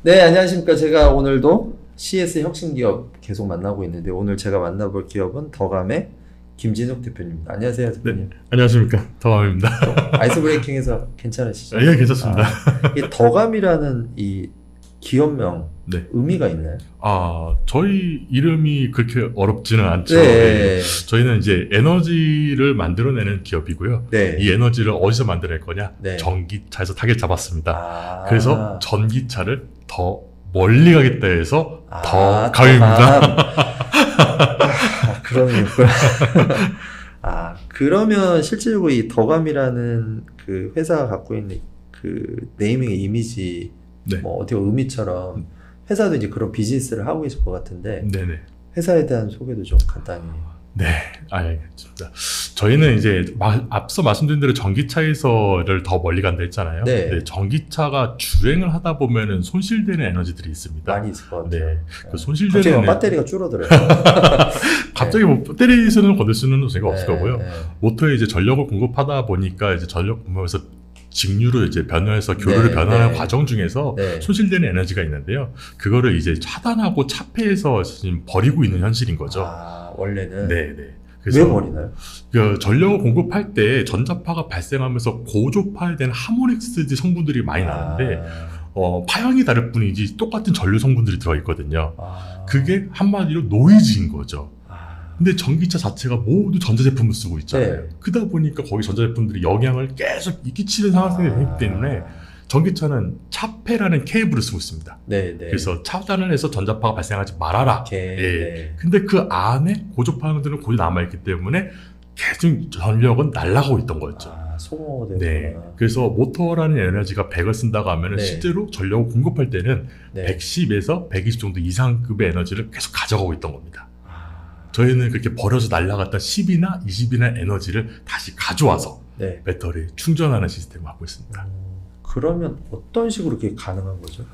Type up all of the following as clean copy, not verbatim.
네, 안녕하십니까. 제가 오늘도 CS 혁신기업 계속 만나고 있는데 오늘 제가 만나볼 기업은 더감의 김진욱 대표님입니다. 안녕하세요, 대표님. 네, 안녕하십니까. 더감입니다. 아이스 브레이킹에서 괜찮으시죠? 예, 괜찮습니다. 이 더감이라는 이 기업명 네. 의미가 있나요? 저희 이름이 그렇게 어렵지는 않죠. 네. 예. 저희는 이제 에너지를 만들어내는 기업이고요. 네. 이 에너지를 어디서 만들어낼 거냐? 네. 전기차에서 타겟 잡았습니다. 아. 그래서 전기차를 더 멀리 가겠다 해서 더감입니다. 그런 이유구나. 그러면 실질적으로 이 더감이라는 그 회사가 갖고 있는 그 네이밍의 이미지, 네. 뭐 어떻게 의미처럼 회사도 이제 그런 비즈니스를 하고 계실 것 같은데 네네. 회사에 대한 소개도 좀 간단히. 네, 알겠습니다. 저희는 이제 앞서 말씀드린 대로 전기차에서를 더 멀리 간다 했잖아요. 네. 네, 전기차가 주행을 하다 보면은 손실되는 에너지들이 있습니다. 많이 있을 것 같아요. 네, 그 갑자기 손실되는 막 배터리가 줄어들어요. 갑자기 뭐 배터리 수는 건들 수는 제가 없을 네, 거고요. 네. 모터에 이제 전력을 공급하다 보니까 이제 전력 공급에서 직류로 이제 변화해서 교류를 네, 변화하는 네. 과정 중에서 네. 손실되는 에너지가 있는데요. 그거를 이제 차단하고 차폐해서 지금 버리고 있는 현실인 거죠. 원래는. 네, 네. 왜 버리나요? 그 전력을 공급할 때 전자파가 발생하면서 고조파에 대한 하모닉스지 성분들이 많이 나는데 파형이 다를 뿐이지 똑같은 전류 성분들이 들어있거든요. 그게 한마디로 노이즈인 거죠. 근데 전기차 자체가 모두 전자제품을 쓰고 있잖아요. 네. 그러다 보니까 거기 전자제품들이 영향을 계속 끼치는 상황이 되기 때문에 전기차는 차폐라는 케이블을 쓰고 있습니다. 네, 네. 그래서 차단을 해서 전자파가 발생하지 말아라. 예. 네. 근데 그 안에 고조파들은 고이 남아있기 때문에 계속 전력은 날아가고 있던 거였죠. 소모되구나. 네. 그래서 모터라는 에너지가 100을 쓴다고 하면 네. 실제로 전력을 공급할 때는 네. 110에서 120 정도 이상급의 에너지를 계속 가져가고 있던 겁니다. 저희는 그렇게 버려서 날아갔던 10이나 20이나 에너지를 다시 가져와서 네. 배터리 충전하는 시스템을 하고 있습니다. 그러면 어떤 식으로 그게 가능한 거죠?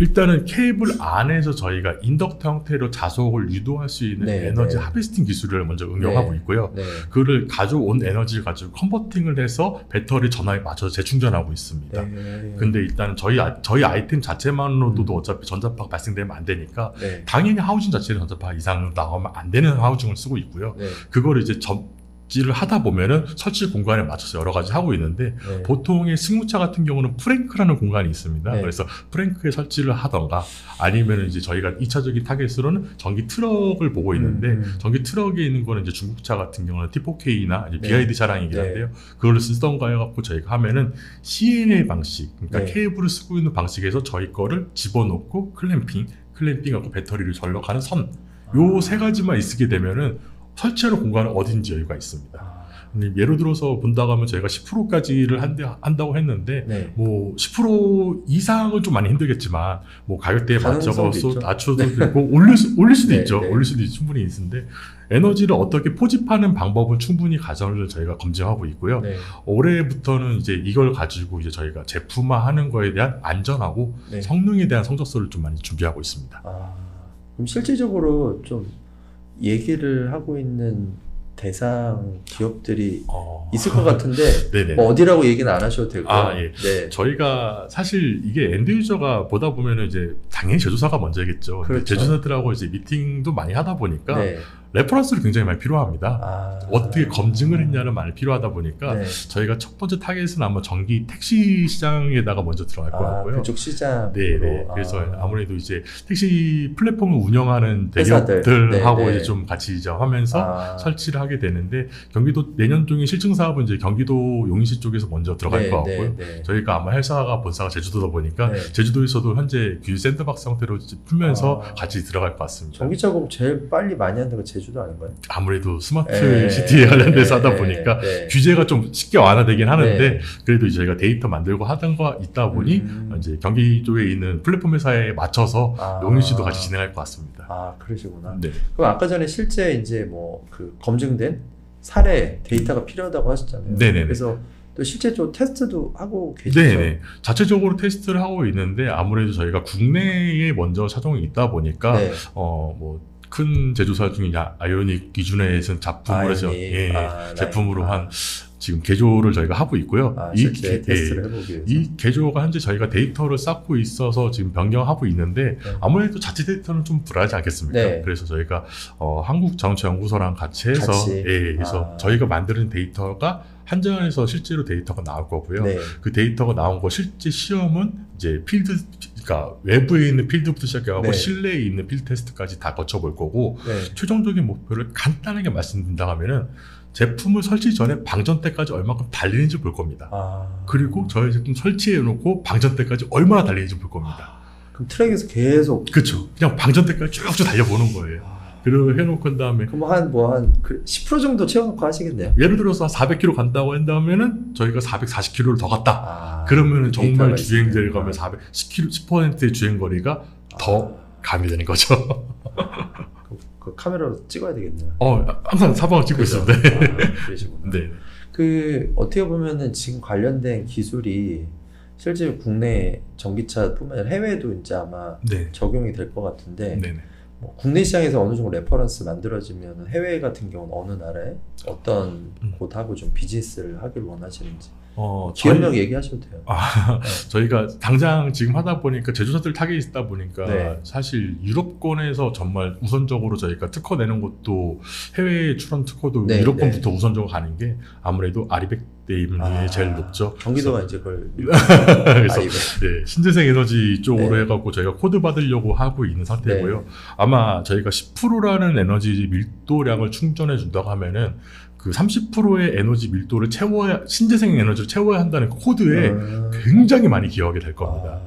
일단은 케이블 안에서 저희가 인덕터 형태로 자속을 유도할 수 있는 네, 에너지 네. 하베스팅 기술을 먼저 응용하고 네. 있고요. 네. 그를 가져온 에너지를 가지고 컨버팅을 해서 배터리 전압에 맞춰서 재충전하고 있습니다. 네. 근데 일단 저희 아이템 자체만으로도 어차피 전자파가 발생되면 안 되니까 네. 당연히 하우징 자체는 전자파 이상 나오면 안 되는 하우징을 쓰고 있고요. 네. 그거를 이제 접지를 하다 보면은 설치 공간에 맞춰서 여러 가지 하고 있는데 네. 보통의 승용차 같은 경우는 프랭크라는 공간이 있습니다. 네. 그래서 프랭크에 설치를 하던가 아니면 이제 저희가 2차적인 타겟으로는 전기 트럭을 보고 있는데 전기 트럭에 있는 거는 이제 중국차 같은 경우는 T4K나 네. BID 차량이긴 네. 한데요. 그걸 쓰던가 해갖고 저희가 하면은 CNA 방식, 그러니까 네. 케이블을 쓰고 있는 방식에서 저희 거를 집어넣고 클램핑하고 배터리를 전력하는 선, 요 세 가지만 있게 되면은 설치하는 공간은 어딘지 여유가 있습니다. 근데 예를 들어서 본다고 하면 저희가 10%까지를 한다고 했는데 네. 뭐 10% 이상은 좀 많이 힘들겠지만 뭐 가격대에 맞춰서 가능성도 있죠. 낮춰도 되고 올릴 수도 네, 있죠. 네. 올릴 수도 충분히 있는데 에너지를 어떻게 포집하는 방법을 충분히 가정을 저희가 검증하고 있고요. 네. 올해부터는 이제 이걸 가지고 이제 저희가 제품화하는 거에 대한 안전하고 네. 성능에 대한 성적서를 좀 많이 준비하고 있습니다. 그럼 실질적으로 좀 얘기를 하고 있는 대상 기업들이 있을 것 같은데 네네. 뭐 어디라고 얘기는 안 하셔도 되고. 예. 네. 저희가 사실 이게 엔드 유저가 보다 보면은 이제 당연히 제조사가 먼저겠죠. 근데 그렇죠. 제조사들하고 이제 미팅도 많이 하다 보니까 네. 레퍼런스를 굉장히 많이 필요합니다. 어떻게 검증을 했냐는 많이 필요하다 보니까 네. 저희가 첫 번째 타겟은 아마 전기 택시 시장에다가 먼저 들어갈 것 같고요. 그쪽 시장. 네네. 그래서 아무래도 이제 택시 플랫폼을 운영하는 회사들. 대기업들하고 네, 이제 네. 좀 같이 이제 하면서 설치를 하게 되는데 경기도 내년 중에 실증 사업은 이제 경기도 용인시 쪽에서 먼저 들어갈 네, 것 같고요. 네. 저희가 아마 회사가 본사가 제주도다 보니까 네. 제주도에서도 현재 규제 샌드박스 형태로 풀면서 같이 들어갈 것 같습니다. 전기 작업 제일 빨리 많이 하는 데가 제주도 아닌가요? 아무래도 스마트 시티에 관련돼서 하다 보니까 규제가 좀 쉽게 완화되긴 하는데 그래도 이제 저희가 데이터 만들고 하던 거 있다 보니 이제 경기도에 있는 플랫폼 회사에 맞춰서 용인시도 같이 진행할 것 같습니다. 그러시구나. 네. 그럼 아까 전에 실제 이제 뭐 그 검증된 사례 데이터가 필요하다고 하셨잖아요. 네네네. 그래서 또 실제 좀 테스트도 하고 계시죠? 네네. 자체적으로 테스트를 하고 있는데 아무래도 저희가 국내에 먼저 차종이 있다 보니까 네. 뭐 큰 제조사 중에 아이오닉 기준에서는 제품으로 한 지금 개조를 저희가 하고 있고요. 실제 테스트를 해보기 위해서. 이 개조가 현재 저희가 데이터를 쌓고 있어서 지금 변경하고 있는데 아무래도 자체 데이터는 좀 불안하지 않겠습니까? 네. 그래서 저희가 한국자동차 연구소랑 같이 해서 그래서 저희가 만드는 데이터가 한전에서 실제로 데이터가 나올 거고요. 네. 그 데이터가 나온 거 실제 시험은 이제 그러니까 외부에 있는 필드부터 시작해가고 네. 실내에 있는 필드 테스트까지 다 거쳐볼 거고 네. 최종적인 목표를 간단하게 말씀드린다 하면은 제품을 설치 전에 방전 때까지 얼마큼 달리는지 볼 겁니다. 그리고 저희 제품 설치해놓고 방전 때까지 얼마나 달리는지 볼 겁니다. 그럼 트랙에서 계속. 그렇죠. 그냥 방전 때까지 쭉쭉 달려보는 거예요. 그리고 해놓고 한 다음에 그럼 한 10% 정도 채워놓고 하시겠네요. 예를 들어서 400km 간다고 한다면은 저희가 440km를 더 갔다. 그러면은 정말 주행거리 가면 10%의 주행거리가 더 가미되는 거죠. 그 카메라로 찍어야 되겠네요. 항상 사방을 찍고 있습니다. 그러시구나. 네. 어떻게 보면은 지금 관련된 기술이 실제 국내 전기차뿐만 아니라 해외에도 이제 아마 적용이 될 것 같은데 뭐 국내 시장에서 어느 정도 레퍼런스 만들어지면 해외 같은 경우는 어느 나라에 어떤 곳하고 좀 비즈니스를 하길 원하시는지 기업력 얘기하셔도 돼요. 저희가 당장 지금 하다 보니까 제조사들 타겟이 있다 보니까 사실 유럽권에서 정말 우선적으로 저희가 특허 내는 것도 해외 출원 특허도 유럽권부터 우선적으로 가는 게 아무래도 아리백 때문에 제일 높죠. 경기도가 이제 그걸 그래서 신재생 에너지 쪽으로 해갖고 저희가 코드 받으려고 하고 있는 상태고요. 아마 저희가 10%라는 에너지 밀도량을 충전해 준다고 하면은 그 30%의 에너지 밀도를 신재생 에너지를 채워야 한다는 그 코드에 굉장히 많이 기여하게 될 겁니다.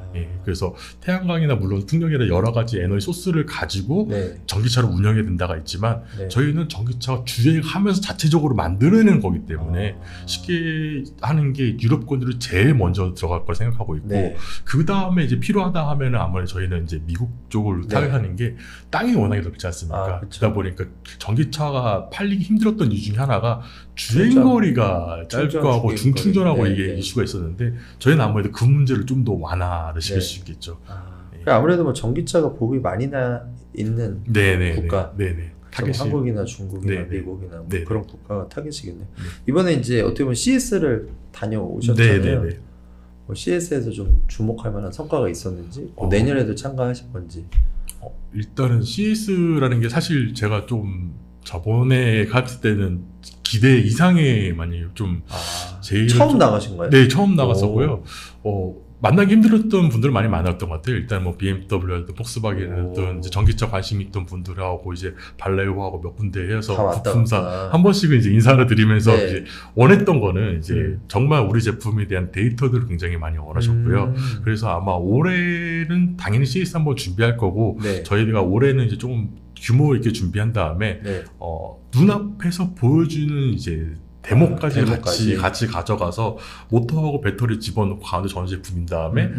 그래서 태양광이나 물론 풍력이나 여러 가지 에너지 소스를 가지고 전기차를 운영해야 된다가 있지만 저희는 전기차가 주행하면서 자체적으로 만들어내는 거기 때문에 쉽게 하는 게 유럽권으로 제일 먼저 들어갈 걸 생각하고 있고 그 다음에 이제 필요하다 하면은 아무래도 저희는 이제 미국 쪽을 타겟하는 게 땅이 워낙에 넓지 않습니까? 그러다 보니까 전기차가 팔리기 힘들었던 이유 중에 하나가 주행거리가 짧고 하고 중충전하고 이게 이슈가 있었는데 저희는 아무래도 그 문제를 좀 더 완화를 시킬 수 있겠죠. 아무래도 뭐 전기차가 보급이 많이 있는 국가, 한국이나 중국이나 미국이나 뭐 그런 국가가 타겟이겠네요. 이번에 이제 어떻게 보면 CS를 다녀오셨잖아요. CS에서 좀 주목할 만한 성과가 있었는지, 내년에도 참가하실 건지. 일단은 CS라는 게 사실 제가 좀 저번에 갔을 때는 기대 이상의 많이 좀 제일 처음 나가신 거예요? 네, 처음 나갔었고요. 만나기 힘들었던 분들 많이 많았던 것 같아요. 일단 뭐 BMW든 폭스바겐이든 이제 전기차 관심 있던 분들하고 이제 발레오하고 몇 군데 해서 부품사 한 번씩은 이제 인사를 드리면서 이제 원했던 거는 이제 정말 우리 제품에 대한 데이터들을 굉장히 많이 원하셨고요. 그래서 아마 올해는 당연히 CS 한번 준비할 거고 저희가 올해는 이제 조금 규모 있게 준비한 다음에 눈앞에서 보여주는 이제 데모까지 같이 가져가서 모터하고 배터리 집어넣고 가운데 전 제품인 다음에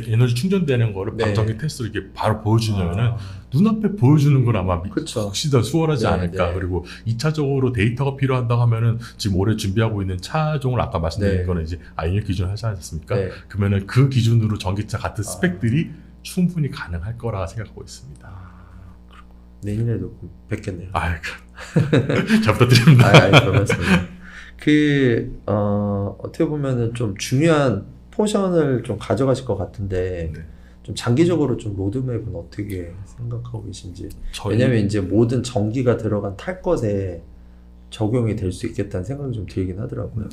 에너지 충전되는 거를 방전기 테스트를 이렇게 바로 보여주냐면은 눈앞에 보여주는 건 아마 혹시 더 수월하지 않을까. 그리고 2차적으로 데이터가 필요하다고 하면은 지금 올해 준비하고 있는 차종을 아까 말씀드린 거는 이제 INF 기준을 하지 않습니까? 그러면은 그 기준으로 전기차 같은 스펙들이 충분히 가능할 거라 생각하고 있습니다. 내년에도 뵙겠네요. 잘 부탁드립니다. 어떻게 보면은 좀 중요한 포션을 좀 가져가실 것 같은데, 좀 장기적으로 좀 로드맵은 어떻게 생각하고 계신지. 왜냐면 이제 모든 전기가 들어간 탈 것에 적용이 될 수 있겠다는 생각이 좀 들긴 하더라고요.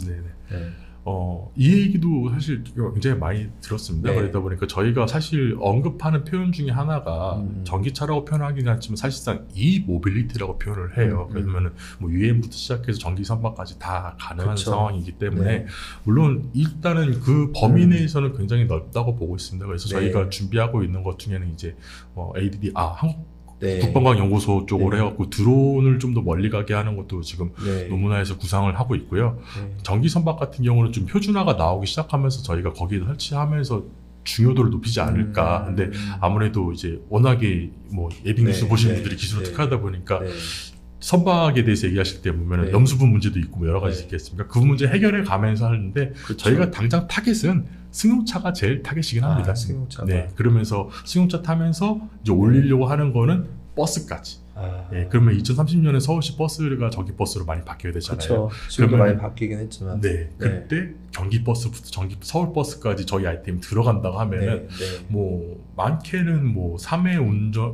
이 얘기도 사실 굉장히 많이 들었습니다. 그러다 보니까 저희가 사실 언급하는 표현 중에 하나가 전기차라고 표현하기는 하지만 사실상 모빌리티라고 표현을 해요. 그러면 뭐 유엔부터 시작해서 전기 선박까지 다 가능한 상황이기 때문에 물론 일단은 그 범위 내에서는 굉장히 넓다고 보고 있습니다. 그래서 저희가 준비하고 있는 것 중에는 이제 ADD 한국 국방과학연구소 쪽으로 해갖고 드론을 좀 더 멀리 가게 하는 것도 지금 노문화에서 구상을 하고 있고요. 전기 선박 같은 경우는 좀 표준화가 나오기 시작하면서 저희가 거기에 설치하면서 중요도를 높이지 않을까. 근데 아무래도 이제 워낙에 뭐 예빙뉴스 보신 분들이 기술을 특화하다 보니까 선박에 대해서 얘기하실 때 보면 염수분 문제도 있고 뭐 여러 가지 있겠습니까? 그 문제 해결해 가면서 하는데 저희가 당장 타겟은 승용차가 제일 타겟이긴 합니다. 승용차가. 그러면서 승용차 타면서 이제 올리려고 하는 거는 버스까지. 예, 그러면 2030년에 서울시 버스가 전기 버스로 많이 바뀌어야 되잖아요. 그렇죠. 지금도 많이 바뀌긴 했지만. 네, 그때 전기 버스부터 서울 버스까지 저희 아이템이 들어간다고 하면은 뭐 많게는 뭐 3회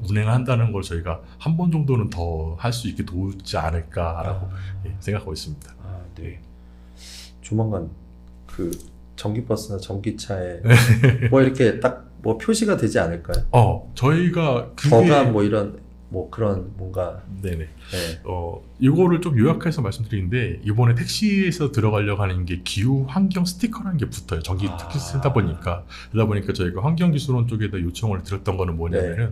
운행을 한다는 걸 저희가 한 번 정도는 더 할 수 있게 도우지 않을까라고 생각하고 있습니다. 네. 조만간 그 전기버스나 전기차에 뭐 이렇게 딱 뭐 표시가 되지 않을까요? 저희가 저감 뭐 이런 뭐 그런 뭔가 네네. 이거를 좀 요약해서 말씀드리는데 이번에 택시에서 들어가려고 하는 게 기후 환경 스티커라는 게 붙어요. 전기 특히 쓰다 보니까 저희가 환경기술원 쪽에다 요청을 드렸던 거는 뭐냐면은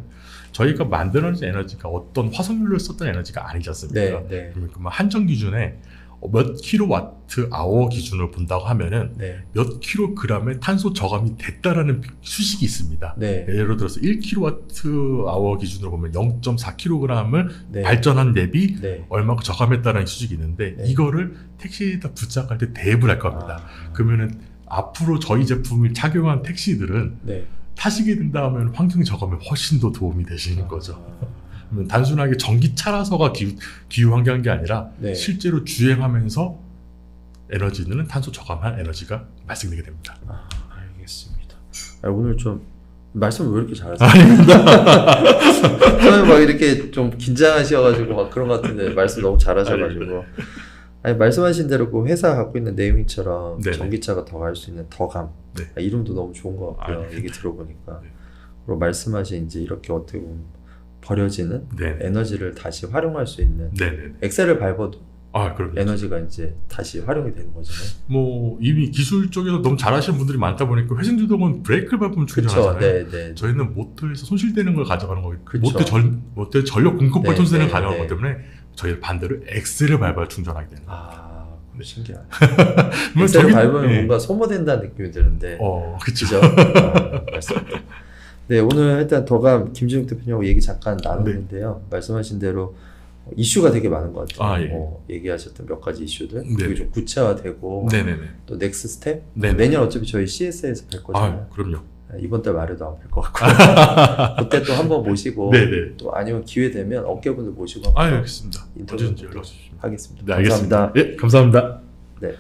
저희가 만들어낸 에너지가 어떤 화석연료를 썼던 에너지가 아니지 않습니까? 그러니까 한정 기준에 몇 킬로와트 아워 기준으로 본다고 하면은 몇 킬로그램의 탄소 저감이 됐다라는 수식이 있습니다. 예를 들어서 1킬로와트 아워 기준으로 보면 0.4킬로그램을 발전한 대비 얼마큼 저감했다라는 수식이 있는데 이거를 택시에다 부착할 때 대입을 할 겁니다. 그러면은 앞으로 저희 제품을 착용한 택시들은 타시게 된다 하면 환경 저감에 훨씬 더 도움이 되시는 거죠. 단순하게 전기차라서가 기후 환경한 게 아니라 실제로 주행하면서 에너지는 탄소 저감한 에너지가 발생되게 됩니다. 알겠습니다. 오늘 좀 말씀을 왜 이렇게 잘하세요? 아닙니다. 처음에 막 이렇게 좀 긴장하셔가지고 막 그런 것 같은데 말씀 너무 잘하셔가지고 말씀하신 대로 그 회사가 갖고 있는 네이밍처럼 전기차가 더 갈 수 있는 더감 이름도 너무 좋은 것 같고요. 얘기 들어보니까 그리고 말씀하신 이제 이렇게 어떻게 보면 버려지는 에너지를 다시 활용할 수 있는 엑셀을 밟아도 에너지가 이제 다시 활용이 되는 거잖아요. 뭐 이미 기술 쪽에서 너무 잘하시는 분들이 많다 보니까 회생주동은 브레이크를 밟으면 충전하잖아요. 저희는 모터에서 손실되는 걸 가져가는 거기 모터 전력 공급을 손실되는 걸 가져가는 거기 때문에 저희는 반대로 엑셀을 밟아야 충전하게 되는 거예요. 신기하네. 엑셀을 밟으면 뭔가 소모된다는 느낌이 드는데 그렇죠. 맞습니다. 네, 오늘 일단 더감 김진욱 대표님하고 얘기 잠깐 나눴는데요. 말씀하신 대로 이슈가 되게 많은 것 같아요. 얘기하셨던 몇 가지 이슈들 그게 좀 구체화되고 또 넥스트 스텝 내년 어차피 저희 CS에서 뵐 거잖아요. 그럼요. 이번 달 말에도 안 뵐 것 같고 그때 또 한번 모시고 또 아니면 기회 되면 업계분들 모시고 알겠습니다. 인터뷰 하겠습니다. 감사합니다. 감사합니다. 감사합니다. 네.